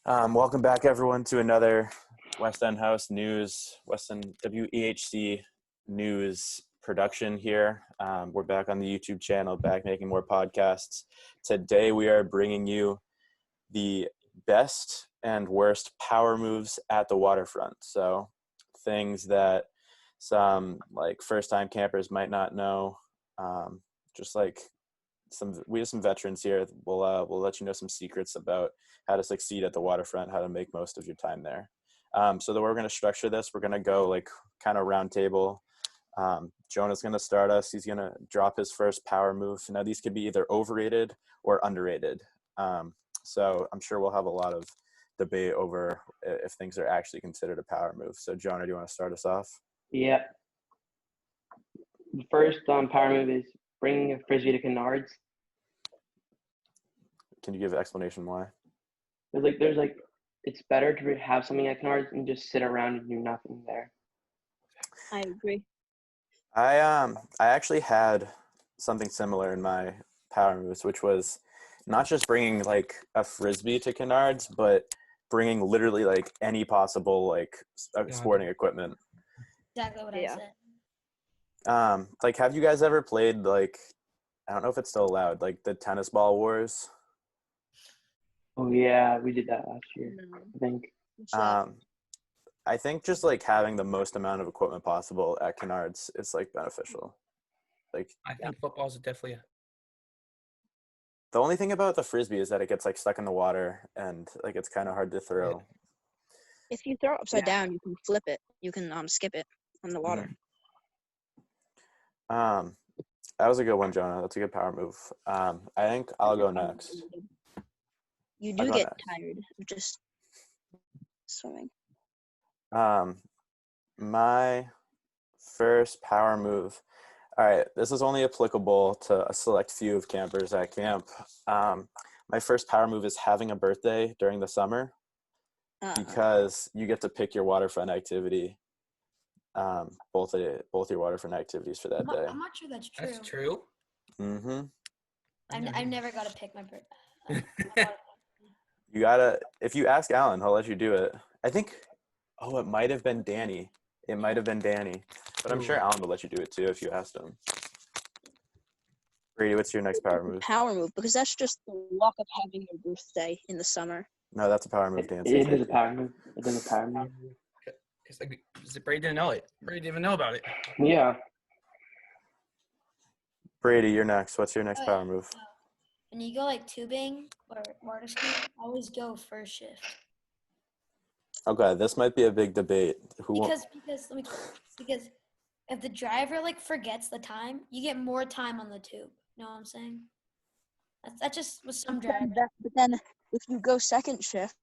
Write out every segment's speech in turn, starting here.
Welcome back, everyone, to another West End House News, West End WEHC News production here. We're back on the YouTube channel, back making more podcasts. Today, we are bringing you the best and worst power moves at the waterfront. So things that some like first-time campers might not know. Just like we have some veterans here. We'll let you know some secrets about how to succeed at the waterfront, how to make most of your time there. So the way we're going to structure this, we're going to go like kind of round table. Jonah's going to start us. He's going to drop his first power move. Now these could be either overrated or underrated. So I'm sure we'll have a lot of debate over if things are actually considered a power move. So Jonah, do you want to start us off? Yeah. The first power move is bringing a frisbee to Canards. Can you give an explanation why? There's it's better to have something at Canards and just sit around and do nothing there. I agree. I actually had something similar in my power moves, which was not just bringing like a frisbee to Canards, but bringing literally like any possible like sporting equipment. Exactly what I said. Like, have you guys ever played like, I don't know if it's still allowed, like the tennis ball wars? Oh yeah, we did that last year, I think. I think just like having the most amount of equipment possible at Canards is like beneficial. Like, I think footballs are definitely the only thing about the frisbee is that it gets like stuck in the water and like it's kind of hard to throw. If you throw it upside down, you can flip it. You can skip it on the water. That was a good one, Jonah. That's a good power move. I think I'll go next. You do get tired of just swimming. My first power move. All right, this is only applicable to a select few of campers at camp. My first power move is having a birthday during the summer because you get to pick your waterfront activity. Both your waterfront activities for that day. I'm not sure that's true. That's true. Mm-hmm. I've never got to pick my birthday. You gotta. If you ask Alan, he'll let you do it. I think. Oh, it might have been Danny. But I'm sure Alan will let you do it too if you asked him. Brady, what's your next power move? Power move, because that's just the walk of having your birthday in the summer. No, that's a power move, Dan. It is a power move. It is a power move. It's like Brady didn't know it. Brady didn't even know about it. Yeah. Brady, you're next. What's your next power move? When you go like tubing or water skiing, always go first shift. Okay, this might be a big debate. Because if the driver like forgets the time, you get more time on the tube. You know what I'm saying? That just was some drivers. But then if you go second shift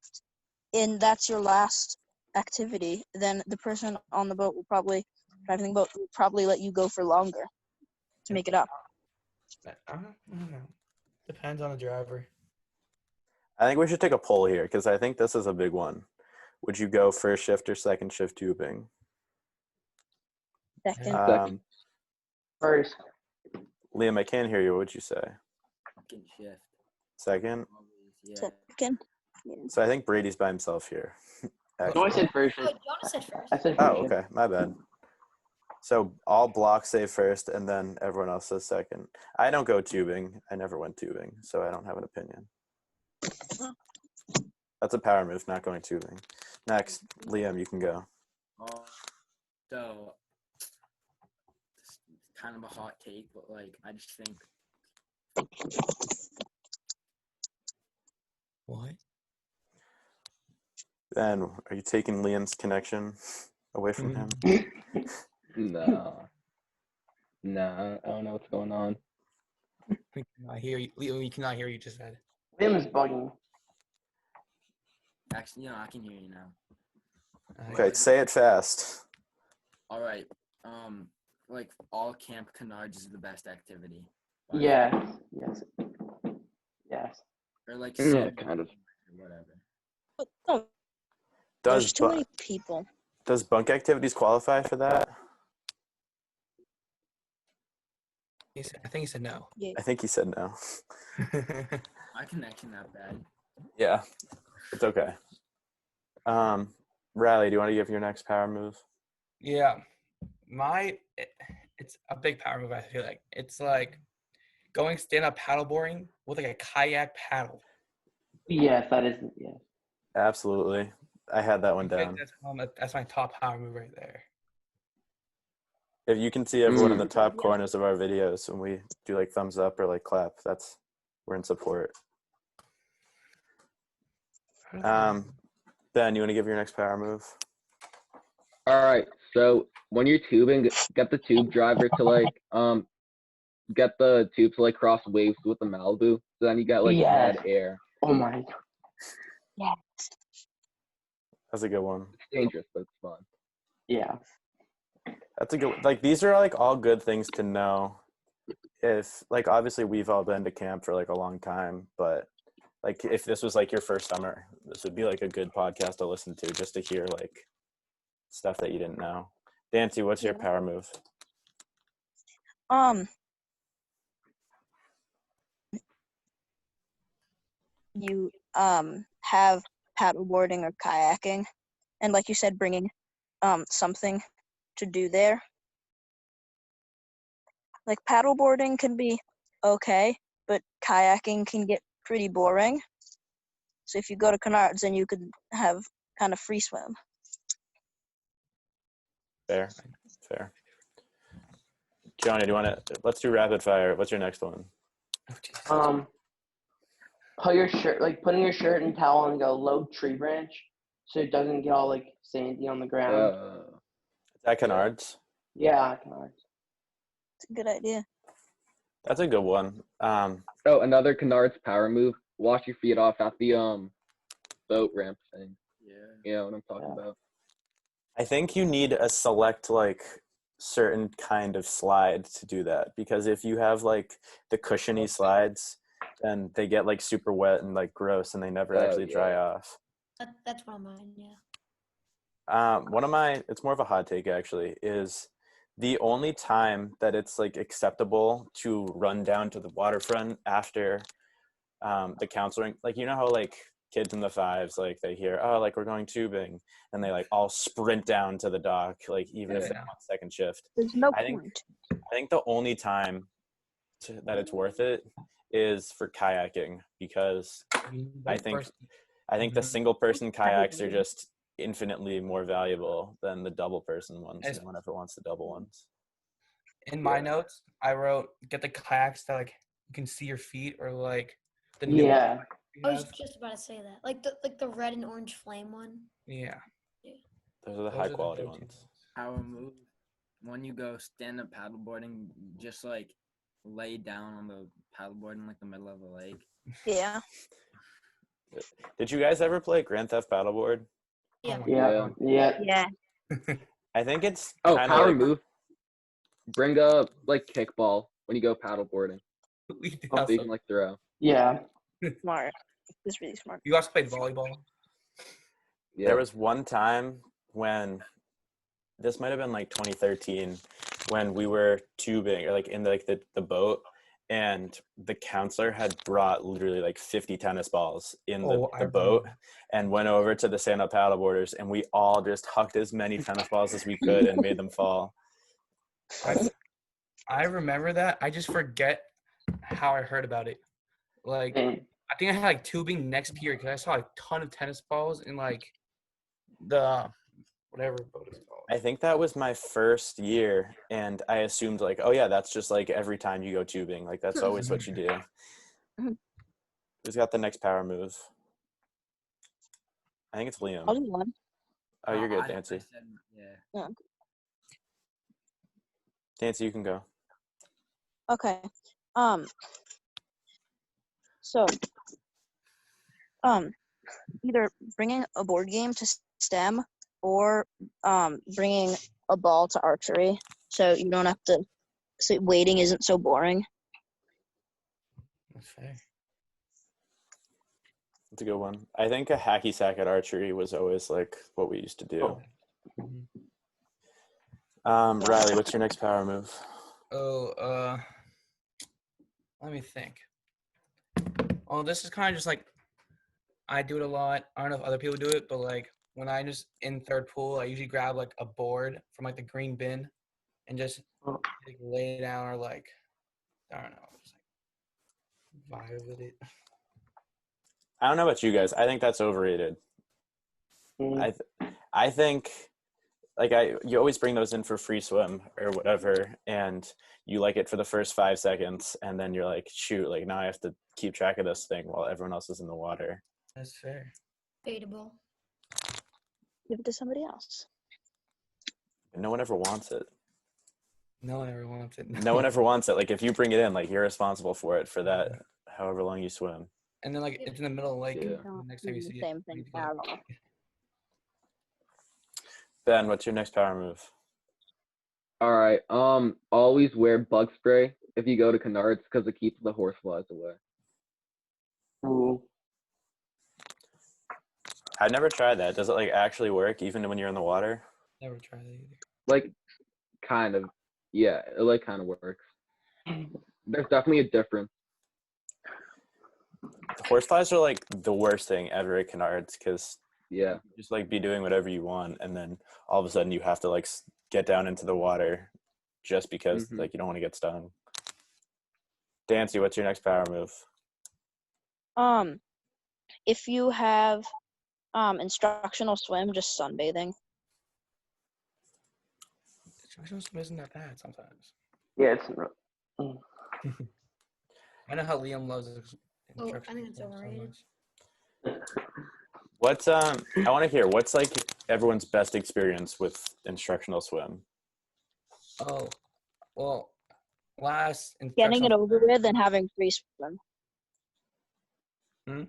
and that's your last activity, then the person on the boat will probably let you go for longer to make it up. I don't know. Depends on the driver. I think we should take a poll here because I think this is a big one. Would you go first shift or second shift tubing? Second. First. Liam, I can't hear you. What would you say? Second shift. Second? Yeah. Second. So I think Brady's by himself here. No, I said first Oh, shift. Jonah said first. I said first shift. Okay. My bad. So all blocks say first and then everyone else says second. I don't go tubing. I never went tubing, so I don't have an opinion. That's a power move, not going tubing. Next, Liam, you can go. So, it's kind of a hot take, but like, I just think. What? Then, are you taking Liam's connection away from him? No, I don't know what's going on. We cannot hear you. We cannot hear you just said. Liam is bugging. Actually, I can hear you now. Okay, say it fast. All right. Like all Camp Canards is the best activity. Yes. Or like kind of. whatever. Oh, there's too many people. Does bunk activities qualify for that? I think he said no. Yeah. I think he said no. My connection that bad. Yeah, it's okay. Riley, do you want to give your next power move? Yeah. It's a big power move, I feel like. It's like going stand-up paddleboarding with like a kayak paddle. Yes, that is. Yes. Absolutely. I had that one I think down. that's my top power move right there. If you can see everyone in the top corners of our videos when we do like thumbs up or like clap, we're in support. Ben, you want to give your next power move? All right. So when you're tubing, get the tube driver to get the tube to like cross waves with the Malibu. So then you get like Yes. mad air. Oh my. That's a good one. It's dangerous, but it's fun. Yeah. That's a good, like, these are like all good things to know. If like, obviously we've all been to camp for like a long time, but like if this was like your first summer, this would be like a good podcast to listen to just to hear like stuff that you didn't know. Dancy, what's your power move? You have paddleboarding or kayaking, and like you said, bringing something to do there. Like paddleboarding can be okay, but kayaking can get pretty boring. So if you go to Canards, then you could have kind of free swim. Fair. Johnny, do you want to, let's do rapid fire. What's your next one? Put your shirt, like putting your shirt and towel and go low tree branch, so it doesn't get all like sandy on the ground. Is that Canards? Yeah, Canards. It's a good idea. That's a good one. Oh, another Canards power move. Wash your feet off at the boat ramp thing. Yeah. You know what I'm talking about? I think you need a select like certain kind of slide to do that, because if you have like the cushiony slides, then they get like super wet and like gross and they never actually dry off. That's one of mine. Yeah. One of my, it's more of a hot take actually, is the only time that it's like acceptable to run down to the waterfront after the counseling, like, you know how like kids in the fives, like they hear, oh, like we're going tubing, and they like all sprint down to the dock, like even if they're on second shift. There's no I point. think the only time that it's worth it is for kayaking, because I think the single person kayaks are just infinitely more valuable than the double person ones. No one ever wants the double ones. In my notes, I wrote get the kayaks that like you can see your feet, or like the new Yeah. I was just about to say that, like the red and orange flame one. Yeah. Those are the high quality ones. Power move. When you go stand up paddleboarding, just like lay down on the paddleboard in like the middle of the lake. Yeah. Did you guys ever play Grand Theft Paddleboard? Yeah. Yeah. I think it's power move. Bring up like kickball when you go paddleboarding. So you can like throw. Yeah. Smart. It's really smart. You also played volleyball? Yeah. There was one time when, this might have been like 2013, when we were tubing or like in the boat, and the counselor had brought literally like 50 tennis balls in the boat and went over to the stand-up paddleboarders, and we all just hucked as many tennis balls as we could and made them fall. I remember that. I just forget how I heard about it. Like, I think I had like tubing next period because I saw a ton of tennis balls in like the whatever boat is called. I think that was my first year, and I assumed like, oh yeah, that's just like every time you go tubing, like that's always what you do. Who's got the next power move? I think it's Liam. I'll do one. Oh, you're good, Dancy. Yeah. Dancy, you can go. Okay. So, either bringing a board game to STEM or bringing a ball to archery, so you don't have to. So waiting isn't so boring. That's fair. That's a good one. I think a hacky sack at archery was always like what we used to do. Riley, what's your next power move? Let me think. Oh, this is kind of just like I do it a lot. I don't know if other people do it, but like when I just in third pool, I usually grab like a board from like the green bin and just Oh. like, lay down or like I don't know, just like vibe with it. I don't know about you guys. I think that's overrated. Mm. I think like you always bring those in for free swim or whatever, and you like it for the first 5 seconds, and then you're like, shoot, like now I have to keep track of this thing while everyone else is in the water. That's fair. Debatable. Give it to somebody else. And no one ever wants it. No one ever wants it. No one ever wants it. Like if you bring it in, like you're responsible for it for that however long you swim. And then like it's in the middle of the lake. Yeah. And the next time you Do the see same it, thing you at go, all. Ben, what's your next power move? All right. Always wear bug spray if you go to Canards because it keeps the horseflies away. Ooh. I've never tried that. Does it like actually work even when you're in the water? never try that either. Like, kind of. Yeah, it like kind of works. There's definitely a difference. Horseflies are like the worst thing ever at Canards because Yeah. just like be doing whatever you want, and then all of a sudden you have to like get down into the water just because Mhm. like you don't want to get stung. Dancy, what's your next power move? If you have instructional swim, just sunbathing. Instructional swim isn't that bad sometimes. Yeah, it's. I know how Liam loves his Oh, I instructional think it's swim so overrated. much. What's I want to hear what's like everyone's best experience with instructional swim. Oh, well, last Getting it instructional over swim- with and having free swim. He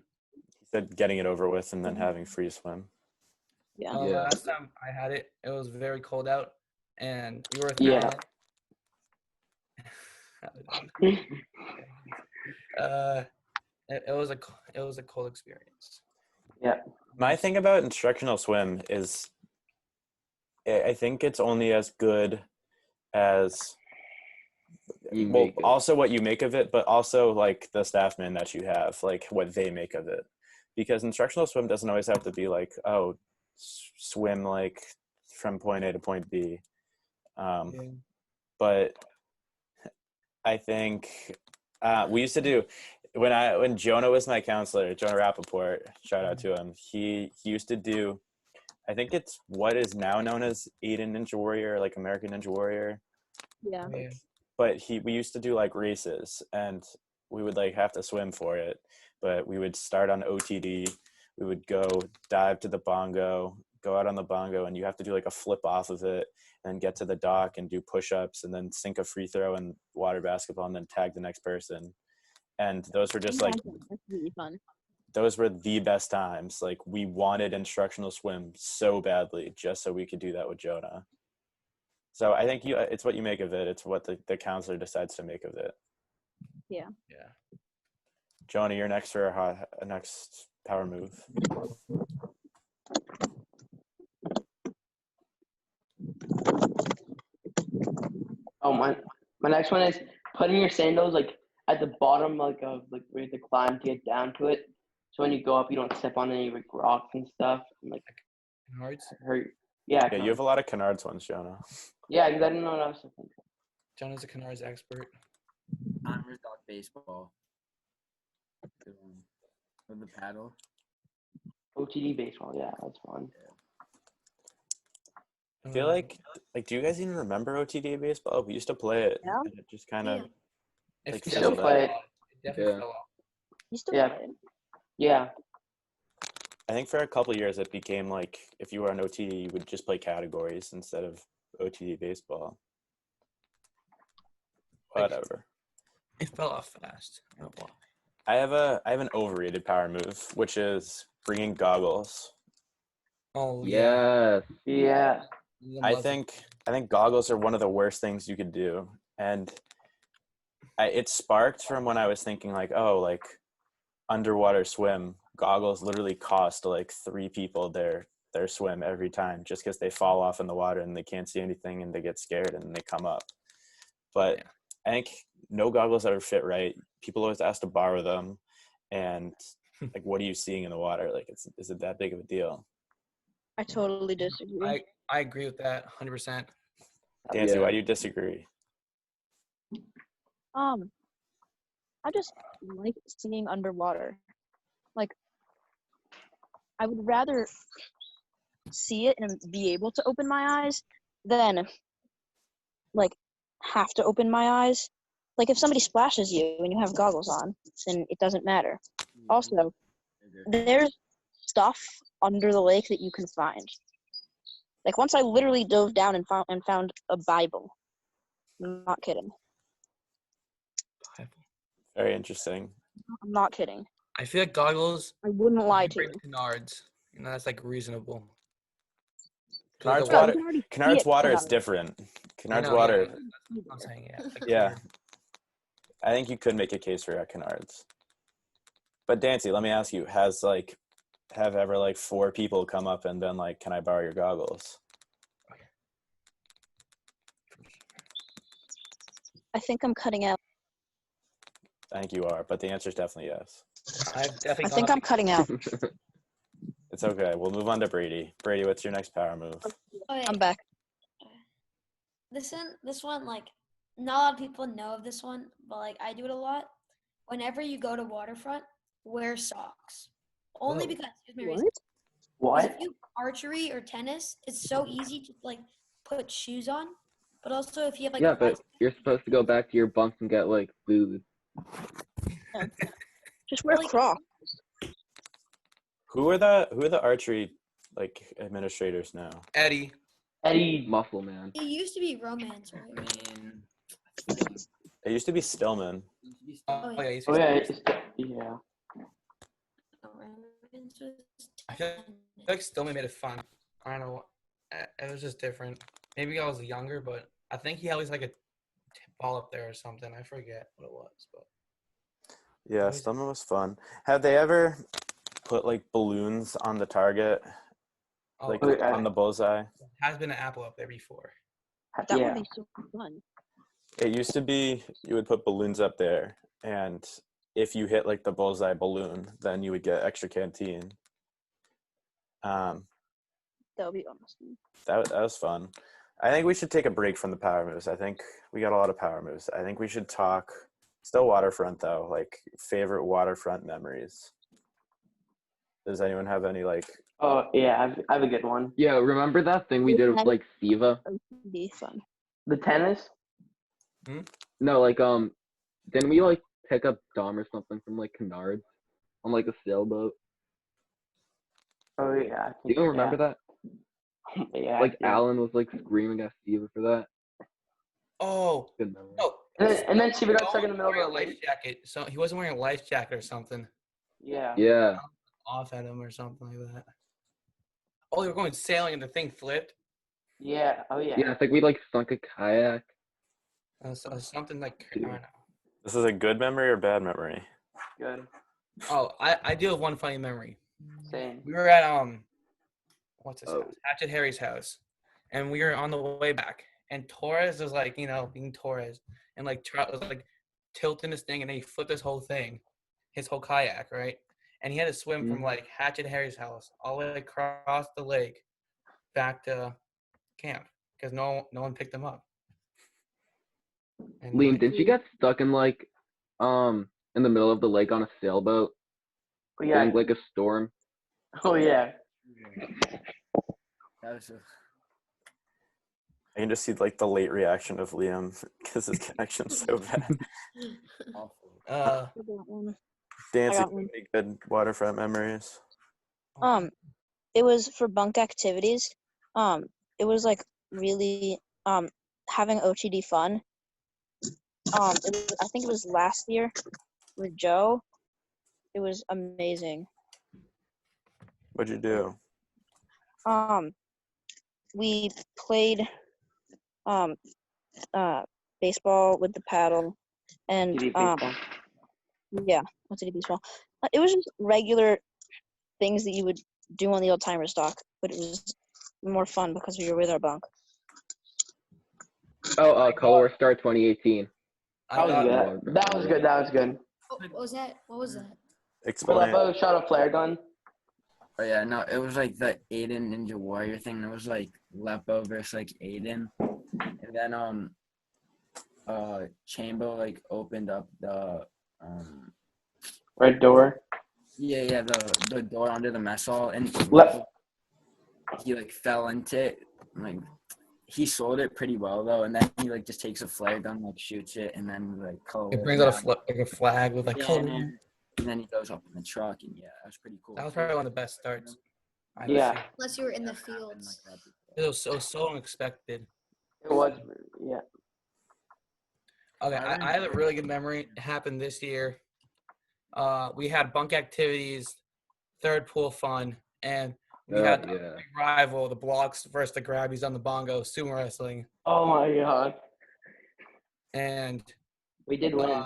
said getting it over with and then having free swim. Yeah. Oh, Yeah. last time I had it, it was very cold out, and we were with Yeah. Alan. It was a cold experience. Yeah. My thing about instructional swim is I think it's only as good as You well make it. also what you make of it, but also like the staffman that you have, like what they make of it, because instructional swim doesn't always have to be like, oh, swim like from point A to point B, Yeah. but I think we used to do when Jonah was my counselor, Jonah Rappaport, shout out to him. He used to do, I think it's what is now known as Aiden Ninja Warrior, like American Ninja Warrior. Yeah. Yeah. But we used to do like races, and we would like have to swim for it. But we would start on OTD. We would go dive to the bongo, go out on the bongo, and you have to do like a flip off of it, and then get to the dock and do push-ups, and then sink a free throw in water basketball, and then tag the next person. And those were just like That's really fun. those were the best times. Like we wanted instructional swim so badly just so we could do that with Jonah. So I think it's what you make of it. It's what the counselor decides to make of it. Yeah. Jonah, you're next for a next power move. Oh, my next one is putting your sandals like at the bottom, like of like where you have to climb to get down to it. So when you go up, you don't step on any like rocks and stuff and like Hearts. hurt. Yeah. Yeah, you have a lot of Canards ones, Jonah. Yeah, because I didn't know what I was thinking. Jonah's a Canards expert. Honors dog baseball. Good one. With the paddle. OTD baseball. Yeah, that's fun. I feel like do you guys even remember OTD baseball? We used to play it, Yeah. and it just kind of It like fell still off. play it. It definitely Yeah. fell off. You still Yeah. play it? Yeah. I think for a couple of years it became like if you were on OTD, you would just play categories instead of OTD baseball. Like- Whatever. It fell off fast. Oh, wow. I have an overrated power move, which is bringing goggles. Oh yeah. Yes. Yeah. I think goggles are one of the worst things you could do, and it sparked from when I was thinking like, oh, like underwater swim goggles literally cost like 3 people their swim every time just because they fall off in the water and they can't see anything and they get scared and they come up. But Yeah. I think no goggles ever fit right. People always ask to borrow them, and like, what are you seeing in the water? Like, is it that big of a deal? I totally disagree. I agree with that 100%. Dancy, Yeah. why do you disagree? I just like seeing underwater. Like, I would rather see it and be able to open my eyes than like have to open my eyes. Like if somebody splashes you and you have goggles on, then it doesn't matter. Also, there's stuff under the lake that you can find. Like once I literally dove down and found a Bible. I'm not kidding. Very interesting. I'm not kidding. I feel like goggles. I wouldn't lie to bring you. Canards. That's like reasonable. Canard's Yeah, water. you can already see Canard's it water is Canard. different. I Canard's know, water. Yeah, that's what I'm saying, yeah. Like Yeah. weird. I think you could make a case for Canards. But Dancy, let me ask you: have ever like 4 people come up and been like, "Can I borrow your goggles?" I think I'm cutting out. I think you are, but the answer is definitely yes. I've definitely I think I'm cutting out. It's okay. We'll move on to Brady. Brady, what's your next power move? Okay, I'm back. this one, like, not a lot of people know of this one, but like I do it a lot. Whenever you go to waterfront, wear socks. Only Whoa. because here's my What? reason. Because What? if you archery or tennis, it's so easy to like put shoes on. But also if you have like Yeah, a but light, you're supposed to go back to your bunks and get like food. Just wear Like- Crocs. Who are the archery like administrators now? Eddie. Eddie. Muscle man. it used to be romance, right? Man. It used to be Stillman. Oh, yeah, he's Oh yeah, yeah. Romance was I feel like Stillman made it fun. I don't know. It was just different. Maybe I was younger, but I think he always like a ball up there or something. I forget what it was, but Yeah, Stillman was fun. Have they ever put like balloons on the target, oh, like Okay. on the bullseye? has been an apple up there before. That Yeah. would be so fun. It used to be you would put balloons up there, and if you hit like the bullseye balloon, then you would get extra canteen. That would be awesome. That was fun. I think we should take a break from the power moves. I think we got a lot of power moves. I think we should talk still waterfront though, like favorite waterfront memories. Does anyone have any like Oh yeah, I have a good one. Yeah, remember that thing we did with like Siva? That would be fun. The tennis. No, like didn't we like pick up Dom or something from like Canards on like a sailboat? Oh yeah. Do you remember that? Yeah. Like yeah. Alan was like screaming at Siva for that. Oh, Good memory. no. And then she got Noah stuck in the middle of wearing the a life lake. jacket. So he wasn't wearing a life jacket or something. Yeah. Yeah. Off at him or something like that. Oh, they were going sailing and the thing flipped. Yeah. Oh yeah. Yeah, I think we like sunk a kayak. Something like I don't know. this is a good memory or bad memory? Good. Oh, I do have one funny memory. Same. We were at what's his Oh. house? Hatchet Harry's house, and we were on the way back. And Torres was like, being Torres, and like was like tilting this thing, and then he flipped this whole thing, his whole kayak, right? And he had to swim from like Hatchet Harry's house all the way across the lake back to camp because no one picked him up. And, Liam, like, didn't you get stuck in like in the middle of the lake on a sailboat Oh yeah. during like a storm? Oh yeah. That was I can just see like the late reaction of Liam because his connection's so bad. awful. I got one. Dancy, got one. any good waterfront memories? It was for bunk activities. It was like really having OTD fun. I think it was last year with Joe. It was amazing. What'd you do? We played baseball with the paddle and TV baseball. yeah, OTD baseball. It was just regular things that you would do on the old timer stock, but it was more fun because we were with our bunk. Oh, Color Star 2018. That was good. That was good. That was good. Oh, what was that? What was that? Explain. Filippo shot a flare gun. Oh yeah, no, it was like the Aiden Ninja Warrior thing. It was like Lepo versus like Aiden, and then Chambo like opened up the Red door. yeah the door under the mess hall, and Left. Lepo, he like fell into it. Like he sold it pretty well though, and then he like just takes a flare gun, like shoots it, and then like It brings out a flag with like color. and then he goes up in the truck, and yeah, that was pretty cool. That was probably one of the best starts. Yeah. Unless you were in the Never happened fields. like that before. It was so unexpected. It was. Yeah. Okay, I I have a really good memory. It happened this year. We had bunk activities, third pool fun, and we had a big rival, the Blocks versus the Grabbies on the bongo, sumo wrestling. Oh my god. And We did win.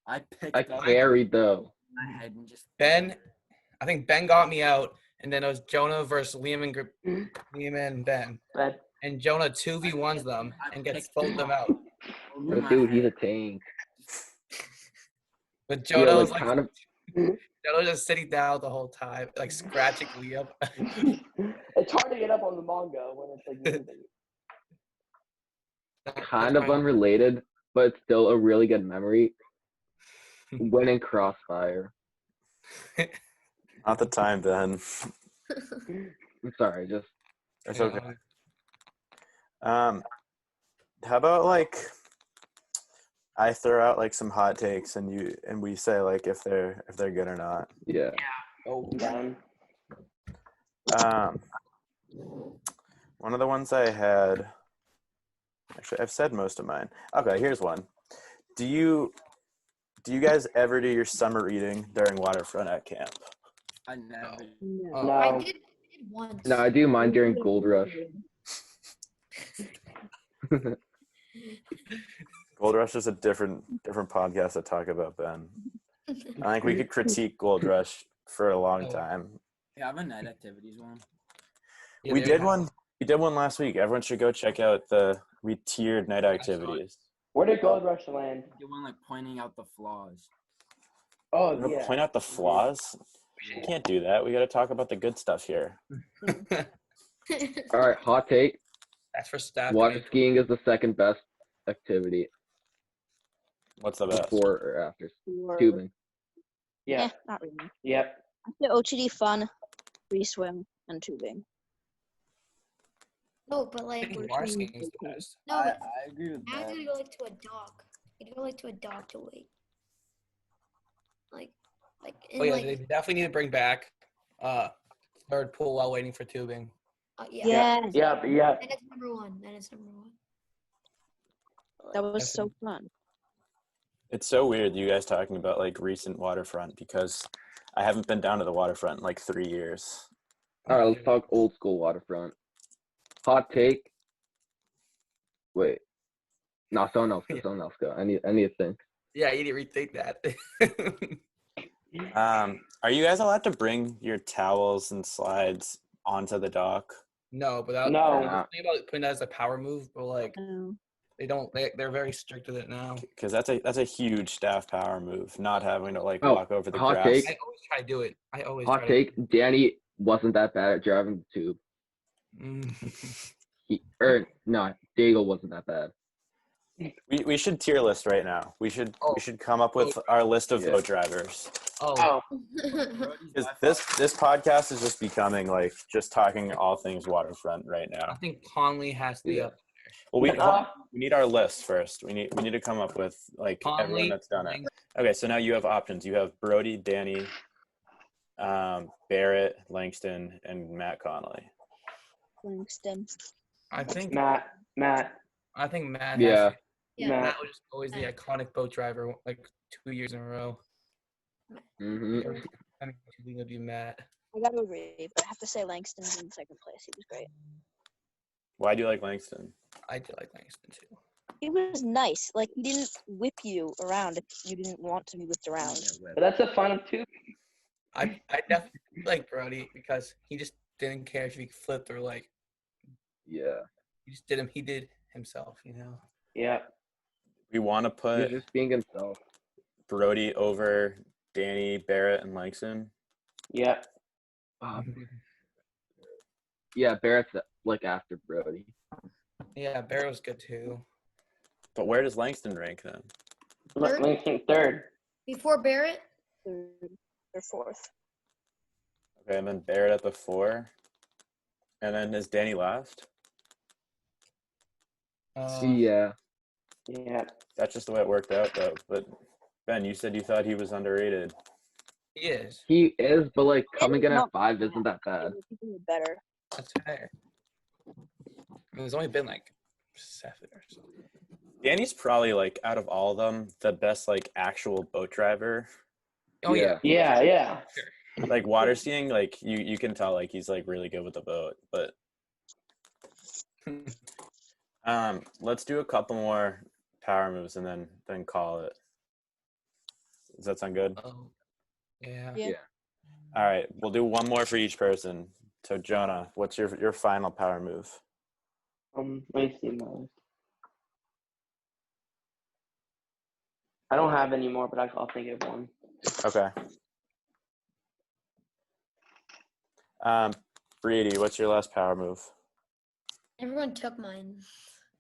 I picked I up carried though. my head and just I think Ben got me out, and then it was Jonah versus Liam and Ben. But And Jonah 2v1s them and gets both them out. But dude, he's a tank. But Yeah, Jonah was like like, kind of. Jonah was just sitting down the whole time, like scratching Liam. it's hard to get up on the bongo when it's like moving. Kind of unrelated, but it's still a really good memory. Winning Crossfire. Not the time, Ben. I'm sorry, just It's okay. How about like I throw out like some hot takes and we say like if they're good or not. yeah. Oh, down. One of the ones I had. Actually, I've said most of mine. Okay, here's one. Do you guys ever do your summer reading during waterfront at camp? I never. No. I did once. No, I do mine during Gold Rush. Gold Rush is a different podcast to talk about, Ben. I think we could critique Gold Rush for a long time. Yeah, I have a night activities one. Yeah, We they did have- one. We did one last week. Everyone should go check out we tiered night activities. Where did Gold Rush land? The one like pointing out the flaws. Oh We're gonna yeah. point out the flaws. We can't do that. We got to talk about the good stuff here. All right, hot take. That's for staff. Water skiing is the second best activity What's the best? before or after Or- tubing. Yeah. not really. Yep. The OTD fun, free swim, and tubing. No, but I like think water skiing is the best. no, I but agree with now that. you gotta go like to a dock. You go like to a dock to wait. Like in Oh yeah, like they definitely need to bring back third pool while waiting for tubing. yeah. Yes, Yep. Yep. Then it's number one. Then it's number one. that was so fun. It's so weird you guys talking about like recent waterfront because I haven't been down to the waterfront in like 3 years. All right, let's talk old school waterfront. Hot take. Wait. No, someone else go. Yeah. Someone else go. I need to think. Yeah, you need to rethink that. Are you guys allowed to bring your towels and slides onto the dock? No, but that, No. I was thinking about putting that as a power move, but like Um, they're very strict with it now. Because that's a huge staff power move, not having to like Oh, walk over the hot grass. take. I always try to do it. Hot take. Danny wasn't that bad at driving the tube. Daigle wasn't that bad. We should tier list right now. We should come up with our list of boat drivers. Oh, Because this podcast is just becoming like just talking all things waterfront right I now. think Conley has to be up. Well, we need our list first. We need to come up with like everyone Conley, that's done it. Lang- Okay, so now you have options. You have Brody, Danny, Barrett, Langston, and Matt Connolly. Langston. I think Matt. I think Matt. Yeah. Has to, Yeah. Matt. Matt was just always the iconic boat driver, like 2 years in a row. Mm-hmm. I think it would be Matt. I gotta agree, but I have to say Langston's in second place. He was great. Why do you like Langston? I do like Langston too. He was nice. Like, he didn't whip you around if you didn't want to be whipped around. But that's the fun of tubing. I definitely like Brody because he just didn't care if he flipped or like Yeah. he did himself, you know. Yeah. We want to He's put just being himself. Brody over Danny, Barrett, and Langston. Yeah. Yeah, Barrett's like after Brody. Yeah, Barrett was good too. But where does Langston rank then? Third? Langston third. Before Barrett? Third or fourth. Okay, and then Barrett at the 4. And then is Danny last? Yeah. Yeah. That's just the way it worked out, though. But Ben, you said you thought he was underrated. He is. He is, but like coming in at Not 5 isn't that bad. People are better. That's fair. I mean, it's only been like 7 or something. Danny's probably like out of all of them the best like actual boat driver. Oh yeah. Yeah. Like water skiing, like you can tell like he's like really good with the boat. But let's do a couple more power moves and then call it. Does that sound good? Oh. Yeah. Yeah. All right, we'll do one more for each person. So Jonah, what's your final power move? Let me see my list. I don't have any more, but I'll think of one. Okay. Brady, what's your last power move? Everyone took mine.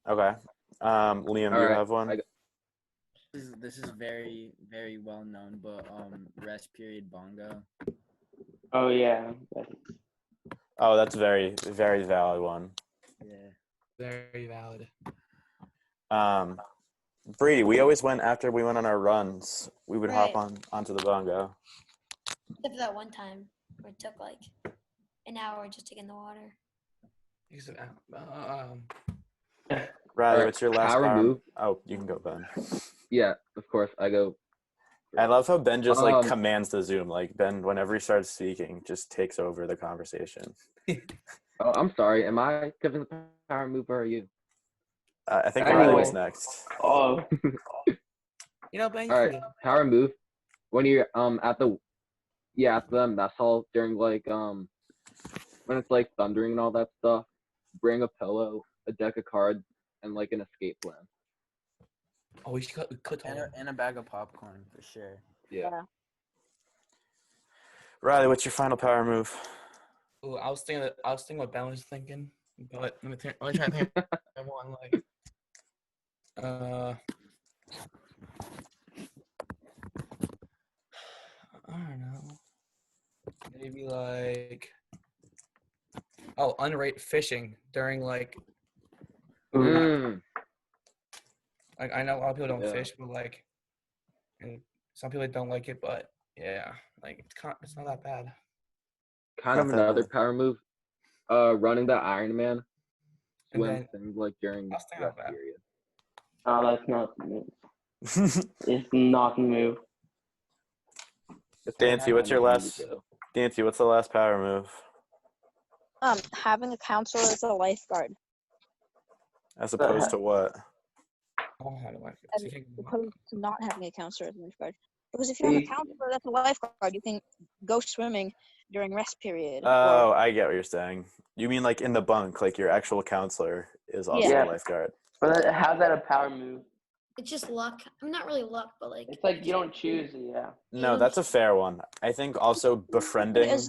Okay. Liam, do you have one? This is very, very well known, but rest period bongo. Oh yeah. Oh, that's very, very valid one. Yeah. Very valid. Brady, we always went after we went on our runs. We would hop Right. onto the bongo. Except for that one time where it took like an hour just to get in the water. Riley, what's your last power move? Oh, you can go, Ben. Yeah, of course. I go. I love how Ben just like Um, commands the Zoom. Like Ben, whenever he starts speaking, just takes over the conversation. Oh, I'm sorry. Am I giving the power move or are you? I think Anyway. Riley was next. Oh. You know, Ben. All right, power move. When you're at the mess hall during like when it's like thundering and all that stuff, bring a pillow, a deck of cards, and like an escape plan. Oh, we could And a bag of popcorn for sure. Yeah. Riley, what's your final power move? Ooh, I was thinking what Ben was thinking, but let me try to think of one like. I don't know. Maybe like. Oh, underrated fishing during like. Mm. Like I know a lot of people don't Yeah. fish, but like, and some people don't like it, but yeah, like it's not that bad. Kind of Not that another bad. power move. Running the Ironman And swim then things like during I was thinking rest about that. period. Oh, that's not the move. It's not the move. Dancy, what's your last? Dancy, what's the last power move? Having a counselor as a lifeguard. As opposed to what? Oh, how do I As feel? opposed to not having a counselor as a lifeguard. Because if you have a counselor that's a lifeguard, you can go swimming during rest period. Oh, I get what you're saying. You mean like in the bunk, like your actual counselor is also Yeah. a lifeguard. But how's that a power move? It's just luck. I mean, not really luck, but like. It's like you don't choose it, yeah. No, that's a fair one. I think also befriending,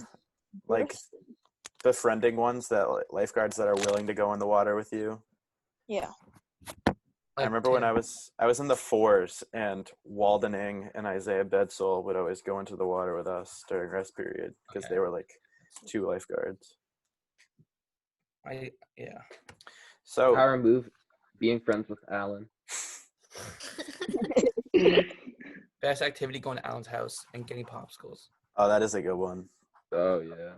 like befriending ones that lifeguards that are willing to go in the water with you. Yeah. I remember when I was in the 4s and Waldening and Isaiah Bedsole would always go into the water with us during rest period because they were like 2 lifeguards. Yeah. So Power move, being friends with Alan. Best activity: going to Alan's house and getting popsicles. Oh, that is a good one. Oh yeah.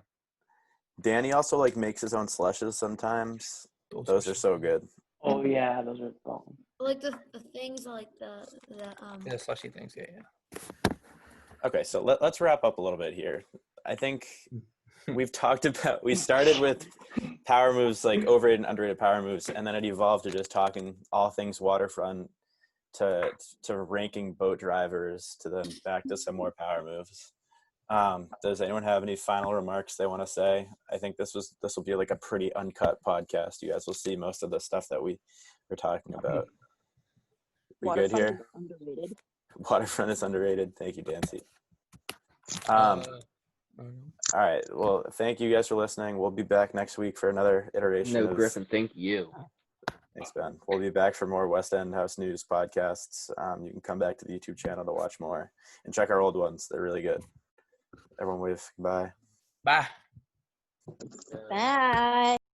Danny also like makes his own slushes sometimes. Those are so good. Oh yeah, those are bomb. Like the things like the Yeah, slushy things. Yeah. Okay, so let's wrap up a little bit here. I think we've talked about, we started with power moves, like overrated and underrated power moves, and then it evolved to just talking all things waterfront to ranking boat drivers to then back to some more power moves. Does anyone have any final remarks they want to say? I think this will be like a pretty uncut podcast. You guys will see most of the stuff that we were talking about. We good here? Is underrated. Waterfront is underrated. Thank you, Dancy. All right. Well, thank you guys for listening. We'll be back next week for another iteration No, of Griffin, thank you. Thanks, Ben. We'll be back for more West End House News podcasts. You can come back to the YouTube channel to watch more and check our old ones. They're really good. Everyone wave. Bye. Bye. Bye.